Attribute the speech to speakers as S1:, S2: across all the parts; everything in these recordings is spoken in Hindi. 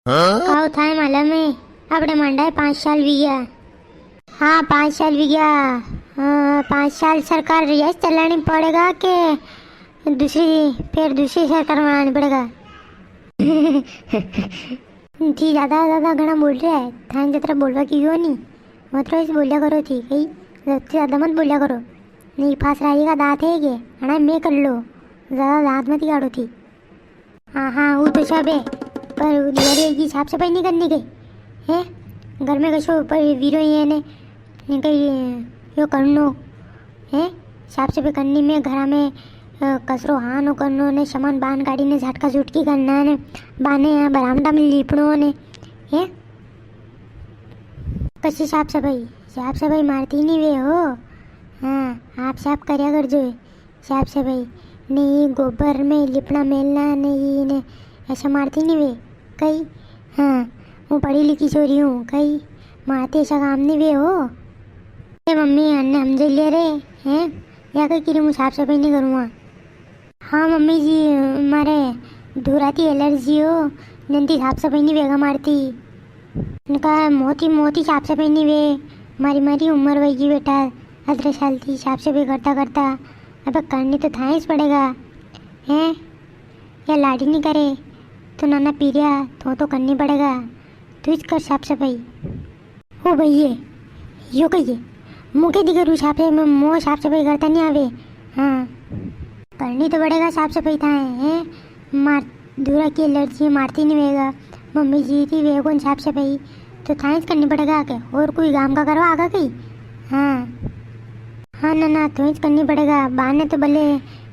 S1: આવું થાય માલમે આપણે મંડાય 5 साल વી ગયા। हाँ 5 साल वी गया। 5 साल सरकार रियाज चलानी पड़ेगा कि दूसरी सरकार में आनी पड़ेगा। जी ज़्यादा ज़्यादा घना बोल रहा है थान जतरा बोलवा की हो नहीं मतलब इस बोलिया करो थी कहीं ज़्यादा मत बोलिया करो नहीं फांस रही का दांत है के हना मैं कर लो ज़्यादा दांत मत गाड़ो थी। हाँ हाँ वो तो सब है पर दिवाली की साफ सफाई नहीं करनी गई है घर में कशो पर वीरो ही ने कहीं यो करनो है साफ सफाई करनी में घर में कचरो हानो करनो ने सामान बांध काढ़ी ने झटका झुटकी करना ने बाने बरामदा में लीपणो ने है कशी साफ सफाई मारती नहीं वे हो। हाँ आप साफ करया कर जो साफ सफाई नहीं गोबर में लिपना मेलना नहीं ने ऐसा मारती नहीं वे कई। हाँ मैं पढ़ी लिखी छोरी हूँ कई मारते ऐसा काम नहीं वे हो। मम्मी अन्ने हम जे ले रहे हैं या कहीं कि मैं साफ सफाई नहीं करूँगा। हाँ मम्मी जी मारे धुराती एलर्जी हो नंदी साफ सफाई नहीं वेगा मारती उनका मोती साफ सफाई नहीं वे मारी उम्र वही बेटा 18 साल थी साफ सफाई करता करता अब करनी तो था ही पड़ेगा हैं या लाडी नहीं करे तो नाना पीरिया तो करनी पड़ेगा तू कर साफ सफाई ओ भैया यो कहिए मुँह के दिखे रू साफ में मुँह साफ सफाई करता नहीं आवे। हाँ करनी तो पड़ेगा साफ सफाई था है मार धूरा की एलर्जी मारती नहीं वेगा मम्मी जी थी वे कौन साफ सफाई तो था करनी पड़ेगा आके और कोई काम का करवा आगा कहीं। हाँ हाँ ना तो ही करनी पड़ेगा बाने तो भले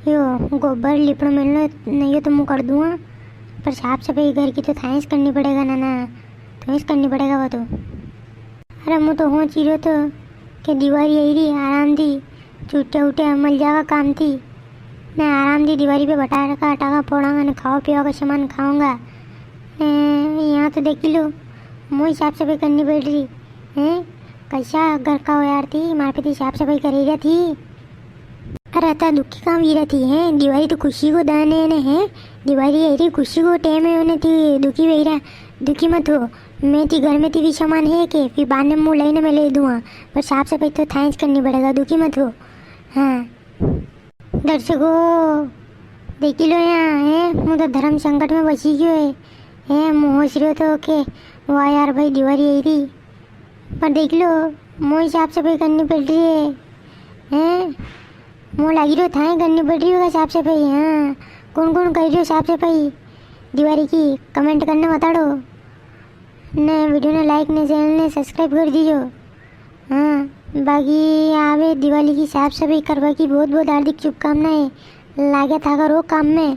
S1: यो गोबर लिपड़ मिलना नहीं हो तो मुँह कर दूँगा पर साफ सफाई घर की तो था करनी पड़ेगा ना तो ही करनी पड़ेगा वो तो। अरे मुँह तो हो चीरो तो कि दिवाली आई रही आराम थी छुट्टे उठे मल जाएगा काम थी मैं आराम दी दिवाली पे बटा का टाका फोड़ाऊंगा ने खाओ पियो का सामान खाऊंगा यहाँ तो देख लो मुँह साफ सफाई करनी पड़ रही है कैसा घर का हो यार थी माँ पे साफ सफाई करेगा थी। अरे था दुखी काम ही रहती है दिवाली तो खुशी को दाने ने है दिवाली आई रही खुशी को टेम है उन्हें थी दुखी वही रहा दुखी मत हो मैं थी घर में थी भी सामान है कि फिर बाने मुँह लेने में ले दूँगा पर साफ सफाई तो थैंक्स करनी पड़ेगा दुखी मत हो। हाँ दर्शकों देख लो यहाँ है मुँह तो धर्म संकट में बची गयो है मुँह हंस रहे तो के वाह यार भाई दिवाली आई रही पर देख लो मुँह साफ सफाई करनी पड़ रही है मुँह लगी रहो था करनी पड़ रही होगा साफ सफाई। हाँ कौन कौन कर रही हो साफ सफाई दिवाली की कमेंट करना बता दो ने वीडियो ने लाइक ने चैनल ने सब्सक्राइब कर दीजिए। हाँ बाकी आवे दिवाली की साफ सफाई करवा की बहुत बहुत हार्दिक शुभकामनाएं लागे था करो काम में।